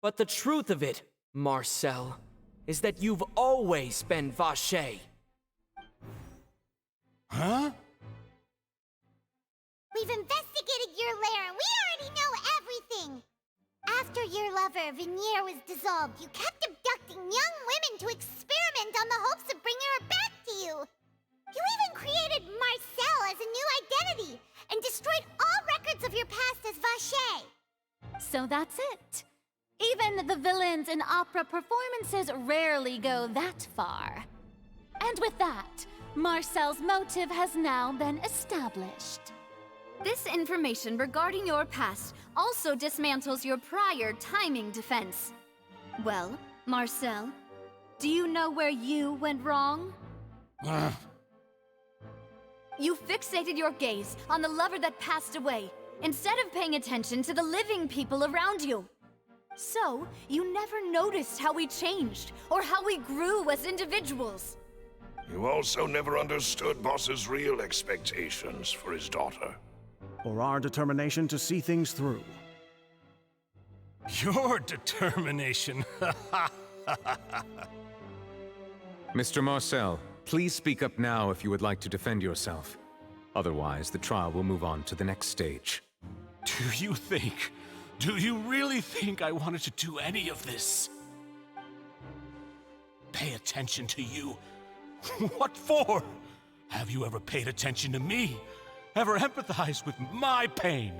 But the truth of it, Marcel, is that you've always been Vacher. Huh? We've investigated your lair and we already know everything! After your lover, Vinier, was dissolved, you kept abducting young women to experiment on the hopes of bringing her back to you! You even created Marcel as a new identity, and destroyed all records of your past as Vacher! So that's it. Even the villains in opera performances rarely go that far. And with that, Marcel's motive has now been established. This information regarding your past also dismantles your prior timing defense. Well, Marcel, do you know where you went wrong? You fixated your gaze on the lover that passed away, instead of paying attention to the living people around you. So, you never noticed how we changed, or how we grew as individuals. You also never understood Boss's real expectations for his daughter. Or our determination to see things through. Your determination. Mr. Marcel, please speak up now if you would like to defend yourself. Otherwise, the trial will move on to the next stage. Do you really think I wanted to do any of this? Pay attention to you? What for? Have you ever paid attention to me? Ever empathized with my pain?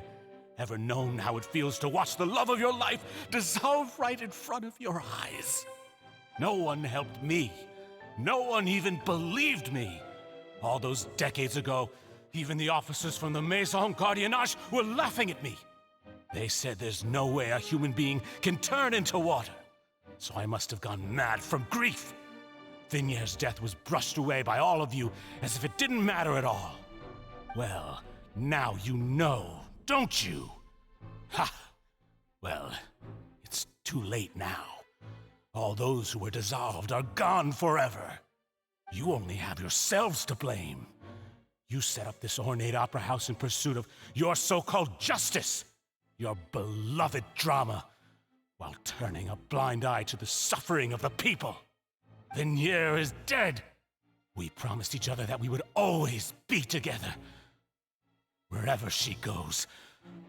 Ever known how it feels to watch the love of your life dissolve right in front of your eyes? No one helped me. No one even believed me. All those decades ago, even the officers from the Maison Gardiennage were laughing at me. They said there's no way a human being can turn into water. So I must have gone mad from grief. Vinier's death was brushed away by all of you as if it didn't matter at all. Well, now you know, don't you? Ha! Well, it's too late now. All those who were dissolved are gone forever. You only have yourselves to blame. You set up this ornate opera house in pursuit of your so-called justice, your beloved drama, while turning a blind eye to the suffering of the people. Vinier is dead. We promised each other that we would always be together. Wherever she goes,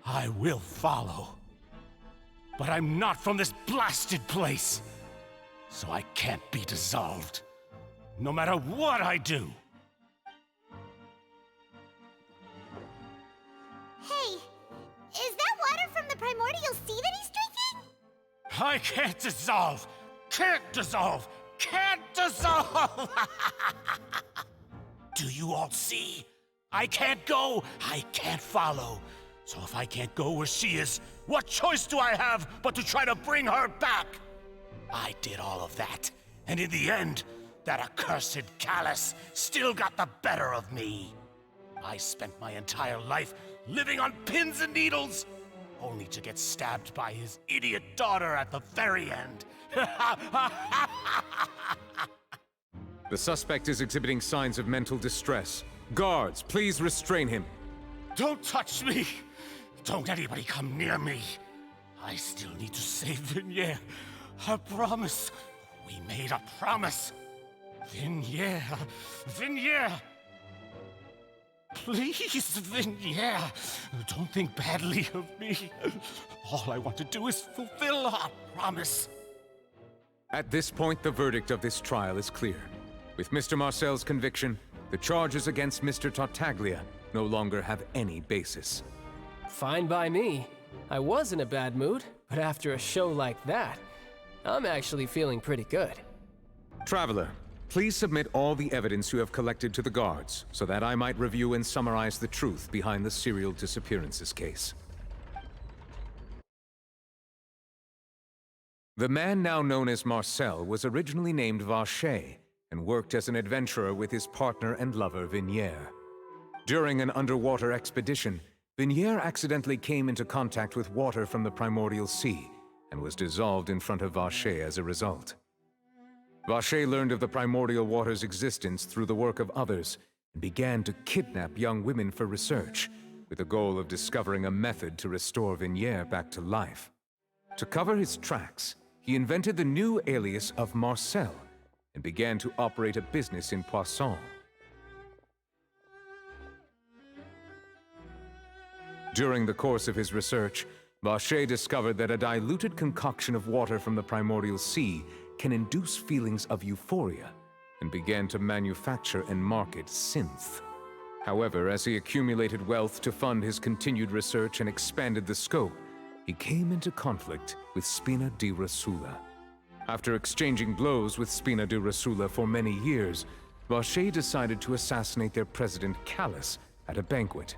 I will follow. But I'm not from this blasted place, so I can't be dissolved, no matter what I do. Hey, is that water from the primordial sea that he's drinking? I can't dissolve! Can't dissolve! Can't dissolve! Do you all see? I can't go, I can't follow. So if I can't go where she is, what choice do I have but to try to bring her back? I did all of that, and in the end, that accursed Callus still got the better of me. I spent my entire life living on pins and needles, only to get stabbed by his idiot daughter at the very end. The suspect is exhibiting signs of mental distress. Guards, please restrain him. Don't touch me! Don't anybody come near me! I still need to save Vinier. I promise. We made a promise. Vinier. Vinier! Please, Vinier. Don't think badly of me. All I want to do is fulfill our promise. At this point, the verdict of this trial is clear. With Mr. Marcel's conviction, the charges against Mr. Tartaglia no longer have any basis. Fine by me. I was in a bad mood, but after a show like that, I'm actually feeling pretty good. Traveler, please submit all the evidence you have collected to the guards, so that I might review and summarize the truth behind the serial disappearances case. The man now known as Marcel was originally named Vacher and worked as an adventurer with his partner and lover Vinier. During an underwater expedition, Vinier accidentally came into contact with water from the primordial sea and was dissolved in front of Vacher as a result. Vacher learned of the primordial water's existence through the work of others and began to kidnap young women for research, with the goal of discovering a method to restore Vinier back to life. To cover his tracks, he invented the new alias of Marcel and began to operate a business in Poisson. During the course of his research, Vacher discovered that a diluted concoction of water from the primordial sea can induce feelings of euphoria, and began to manufacture and market synth. However, as he accumulated wealth to fund his continued research and expanded the scope, he came into conflict with Spina di Rosula. After exchanging blows with Spina di Rosula for many years, Vacher decided to assassinate their president Callus at a banquet.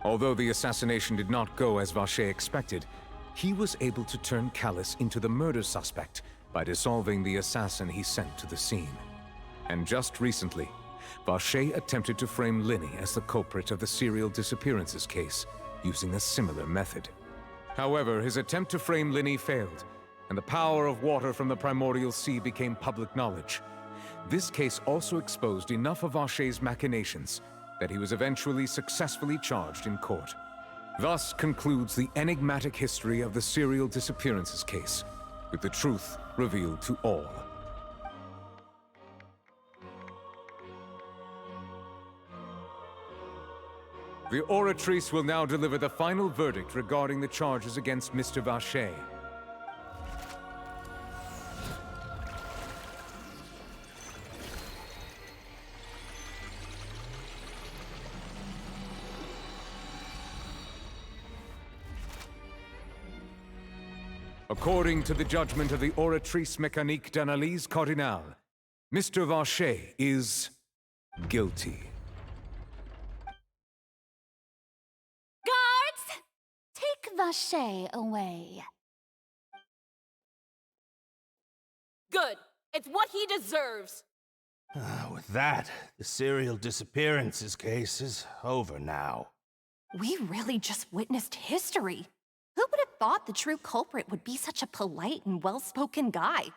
Although the assassination did not go as Vacher expected, he was able to turn Callus into the murder suspect by dissolving the assassin he sent to the scene. And just recently, Vacher attempted to frame Lyny as the culprit of the serial disappearances case, using a similar method. However, his attempt to frame Lyny failed, and the power of water from the primordial sea became public knowledge. This case also exposed enough of Vacher's machinations that he was eventually successfully charged in court. Thus concludes the enigmatic history of the serial disappearances case, with the truth revealed to all. The Oratrice will now deliver the final verdict regarding the charges against Mr. Vacher. According to the judgment of the Oratrice Mécanique d'Analyse Cardinale, Mr. Vacher is guilty. Guards! Take Vacher away. Good. It's what he deserves. With that, the serial disappearances case is over now. We really just witnessed history. Who would have thought the true culprit would be such a polite and well-spoken guy? Yippee!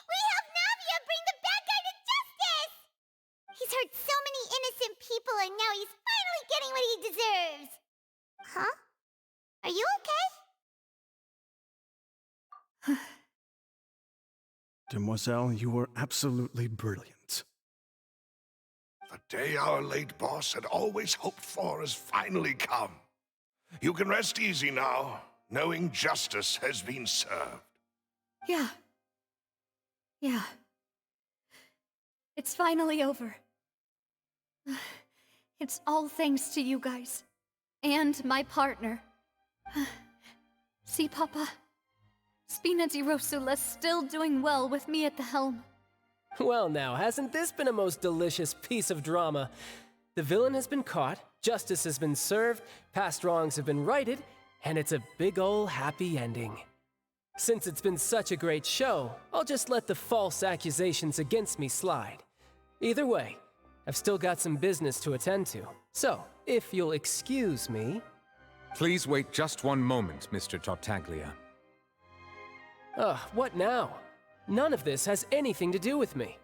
We helped Navia bring the bad guy to justice! He's hurt so many innocent people and now he's finally getting what he deserves. Huh? Are you okay? Demoiselle, you were absolutely brilliant. The day our late boss had always hoped for has finally come. You can rest easy now, knowing justice has been served. Yeah. It's finally over. It's all thanks to you guys. And my partner. See, Papa? Spina di Rosula's still doing well with me at the helm. Well now, hasn't this been a most delicious piece of drama? The villain has been caught, justice has been served, past wrongs have been righted, and it's a big ol' happy ending. Since it's been such a great show, I'll just let the false accusations against me slide. Either way, I've still got some business to attend to, so if you'll excuse me... Please wait just one moment, Mr. Tartaglia. What now? None of this has anything to do with me.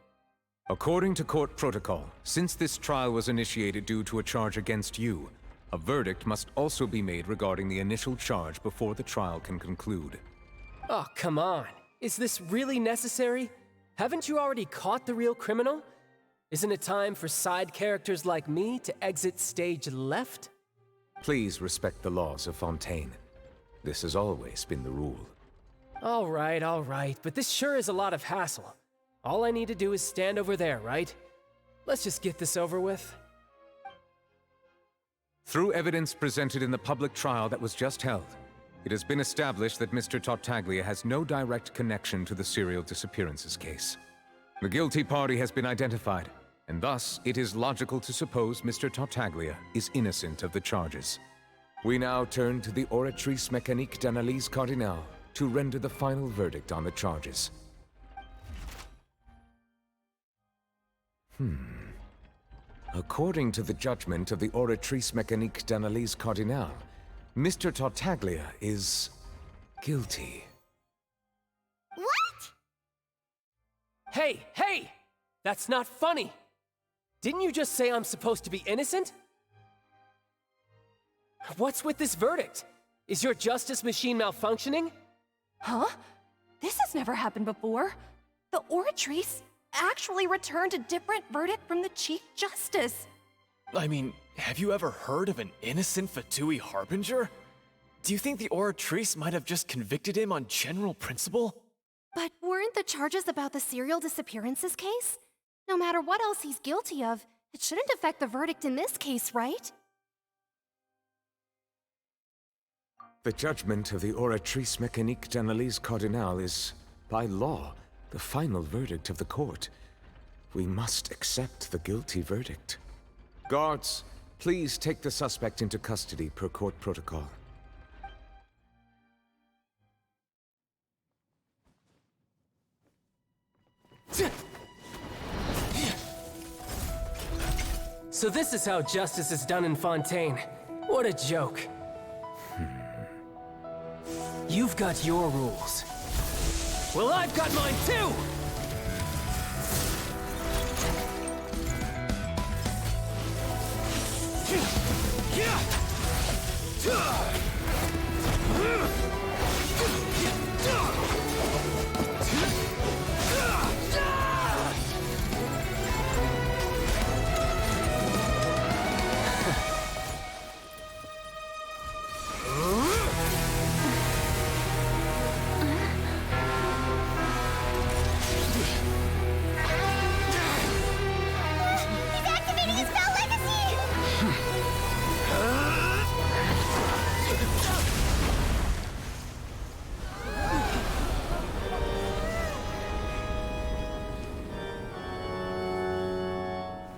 According to court protocol, since this trial was initiated due to a charge against you, a verdict must also be made regarding the initial charge before the trial can conclude. Oh, come on. Is this really necessary? Haven't you already caught the real criminal? Isn't it time for side characters like me to exit stage left? Please respect the laws of Fontaine. This has always been the rule. All right, but this sure is a lot of hassle. All I need to do is stand over there, right? Let's just get this over with. Through evidence presented in the public trial that was just held, it has been established that Mr. Tartaglia has no direct connection to the serial disappearances case. The guilty party has been identified, and thus it is logical to suppose Mr. Tartaglia is innocent of the charges. We now turn to the Oratrice Mécanique d'Analyse Cardinale to render the final verdict on the charges. According to the judgment of the Oratrice Mécanique d'Analyse Cardinale, Mr. Tartaglia is guilty. What? Hey! That's not funny! Didn't you just say I'm supposed to be innocent? What's with this verdict? Is your justice machine malfunctioning? Huh? This has never happened before. The Oratrice actually returned a different verdict from the Chief Justice. I mean, have you ever heard of an innocent Fatui Harbinger? Do you think the Oratrice might have just convicted him on general principle? But weren't the charges about the serial disappearances case? No matter what else he's guilty of, it shouldn't affect the verdict in this case, right? The judgment of the Oratrice Mécanique d'Analyse Cardinal is, by law, the final verdict of the court. We must accept the guilty verdict. Guards, please take the suspect into custody per court protocol. So this is how justice is done in Fontaine. What a joke. You've got your rules. Well, I've got mine too!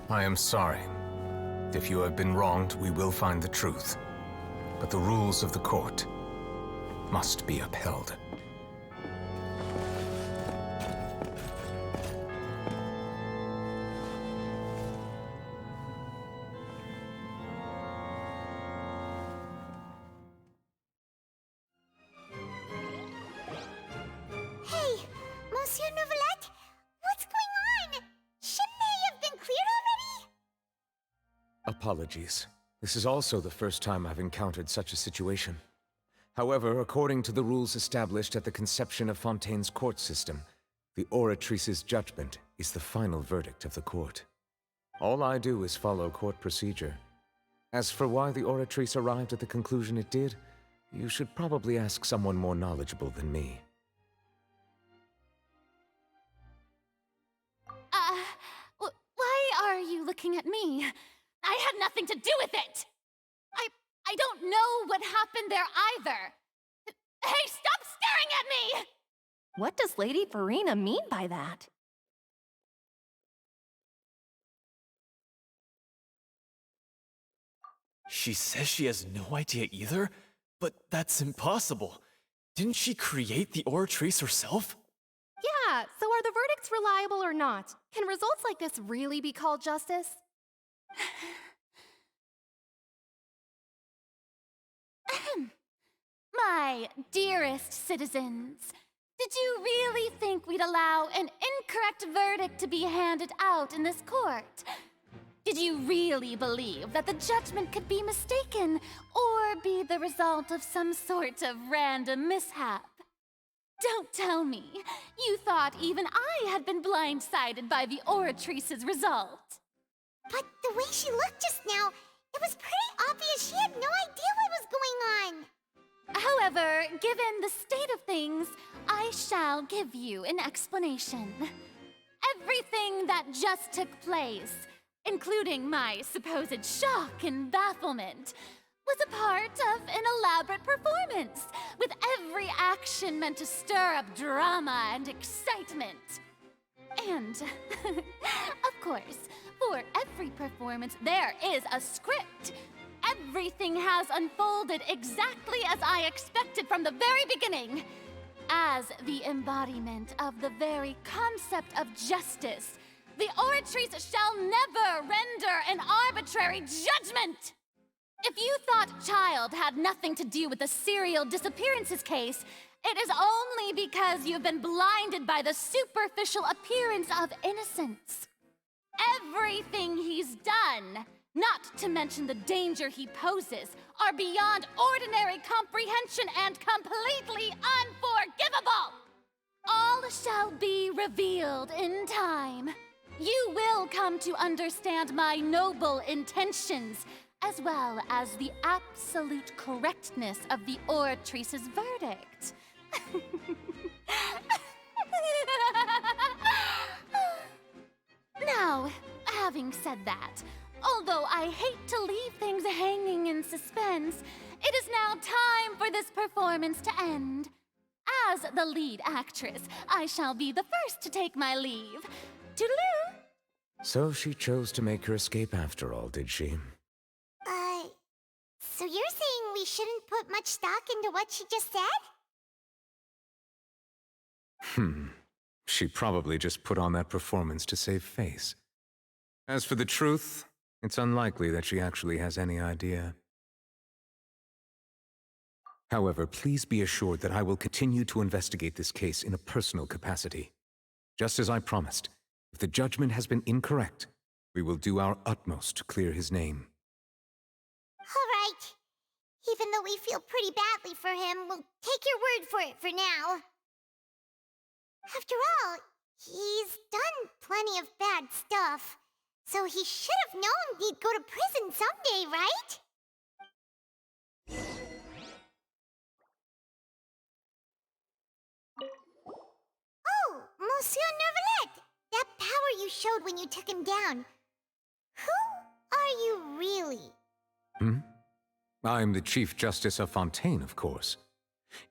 I am sorry. If you have been wronged, we will find the truth. But the rules of the court must be upheld. Hey, Monsieur Novelette, what's going on? Shouldn't they have been cleared already? Apologies. This is also the first time I've encountered such a situation. However, according to the rules established at the conception of Fontaine's court system, the Oratrice's judgment is the final verdict of the court. All I do is follow court procedure. As for why the Oratrice arrived at the conclusion it did, you should probably ask someone more knowledgeable than me. Why are you looking at me? I had nothing to do with it! I don't know what happened there either! Hey, stop staring at me! What does Lady Farina mean by that? She says she has no idea either? But that's impossible. Didn't she create the Oratrice herself? Yeah, so are the verdicts reliable or not? Can results like this really be called justice? My dearest citizens, did you really think we'd allow an incorrect verdict to be handed out in this court? Did you really believe that the judgment could be mistaken or be the result of some sort of random mishap? Don't tell me you thought even I had been blindsided by the Oratrice's result. But the way she looked just now, it was pretty obvious she had no idea what was going on. However, given the state of things, I shall give you an explanation. Everything that just took place, including my supposed shock and bafflement, was a part of an elaborate performance, with every action meant to stir up drama and excitement. And, of course, for every performance, there is a script. Everything has unfolded exactly as I expected from the very beginning. As the embodiment of the very concept of justice, the Oratrice shall never render an arbitrary judgment! If you thought Child had nothing to do with the serial disappearances case, it is only because you've been blinded by the superficial appearance of innocence. Everything he's done not to mention the danger he poses, are beyond ordinary comprehension and completely unforgivable! All shall be revealed in time. You will come to understand my noble intentions, as well as the absolute correctness of the Oratrice's verdict. Now, having said that, although I hate to leave things hanging in suspense, it is now time for this performance to end. As the lead actress, I shall be the first to take my leave. Toodaloo! So she chose to make her escape after all, did she? So you're saying we shouldn't put much stock into what she just said? She probably just put on that performance to save face. As for the truth, it's unlikely that she actually has any idea. However, please be assured that I will continue to investigate this case in a personal capacity. Just as I promised, if the judgment has been incorrect, we will do our utmost to clear his name. All right. Even though we feel pretty badly for him, we'll take your word for it for now. After all, he's done plenty of bad stuff, so he should have known he'd go to prison someday, right? Oh, Monsieur Neuvillette! That power you showed when you took him down. Who are you really? I'm the Chief Justice of Fontaine, of course.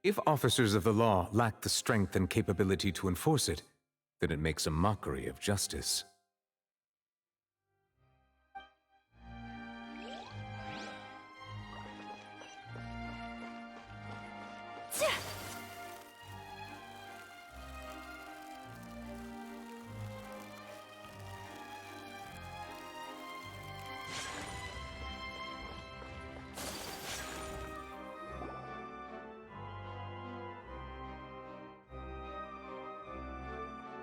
If officers of the law lack the strength and capability to enforce it, then it makes a mockery of justice.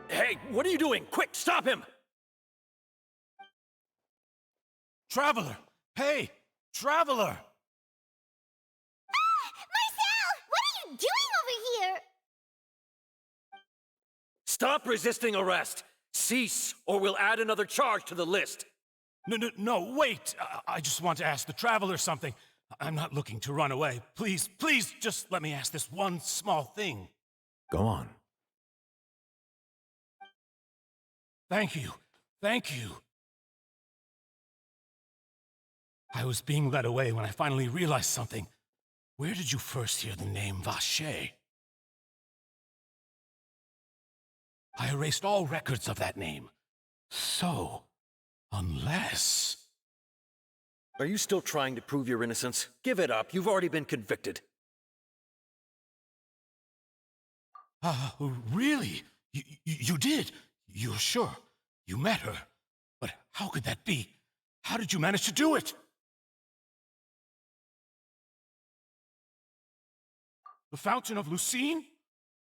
Hey, what are you doing? Quick, stop him! Traveler! Hey! Traveler! Marcel! What are you doing over here? Stop resisting arrest! Cease, or we'll add another charge to the list! No, wait! I just want to ask the Traveler something. I'm not looking to run away. Please, just let me ask this one small thing. Go on. Thank you. I was being led away when I finally realized something. Where did you first hear the name Vacher? I erased all records of that name. So, unless... Are you still trying to prove your innocence? Give it up. You've already been convicted. Really? You did? You're sure? You met her? But how could that be? How did you manage to do it? The Fountain of Lucine?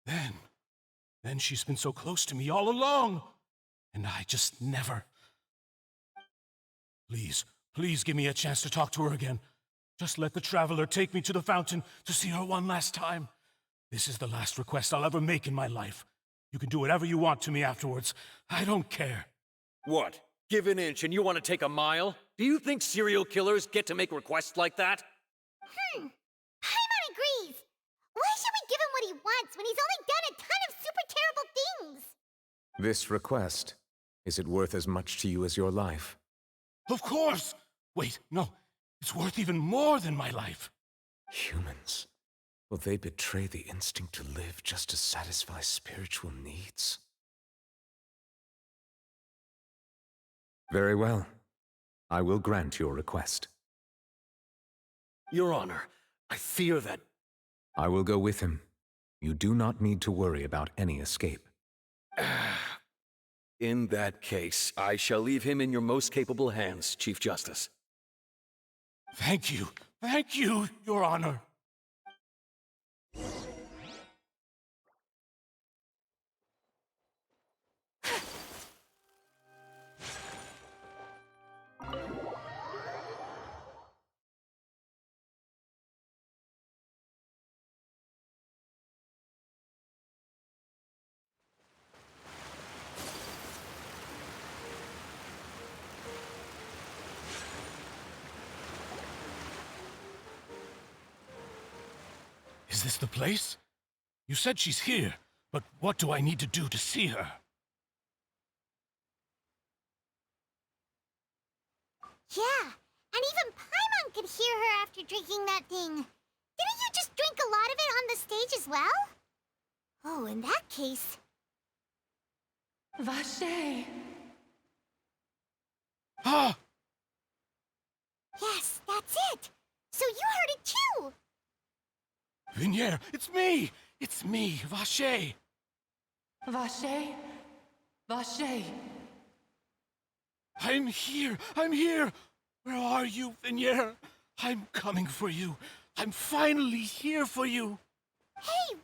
Then she's been so close to me all along. And I just never... Please give me a chance to talk to her again. Just let the Traveler take me to the fountain to see her one last time. This is the last request I'll ever make in my life. You can do whatever you want to me afterwards. I don't care. What? Give an inch and you want to take a mile? Do you think serial killers get to make requests like that? Paimon agrees. Why should we give him what he wants when he's only done a ton of super terrible things? This request, is it worth as much to you as your life? Of course! Wait, no. It's worth even more than my life. Humans. Will they betray the instinct to live just to satisfy spiritual needs? Very well. I will grant your request. Your Honor, I fear that... I will go with him. You do not need to worry about any escape. In that case, I shall leave him in your most capable hands, Chief Justice. Thank you, Your Honor. Is this the place? You said she's here, but what do I need to do to see her? Yeah, and even Paimon could hear her after drinking that thing. Didn't you just drink a lot of it on the stage as well? Oh, in that case... Vache. Ah! Yes, that's it! So you heard it too! Vignier, it's me! It's me, Vache! Vache? Vache. I'm here! I'm here! Where are you, Vignier? I'm coming for you. I'm finally here for you. Hey,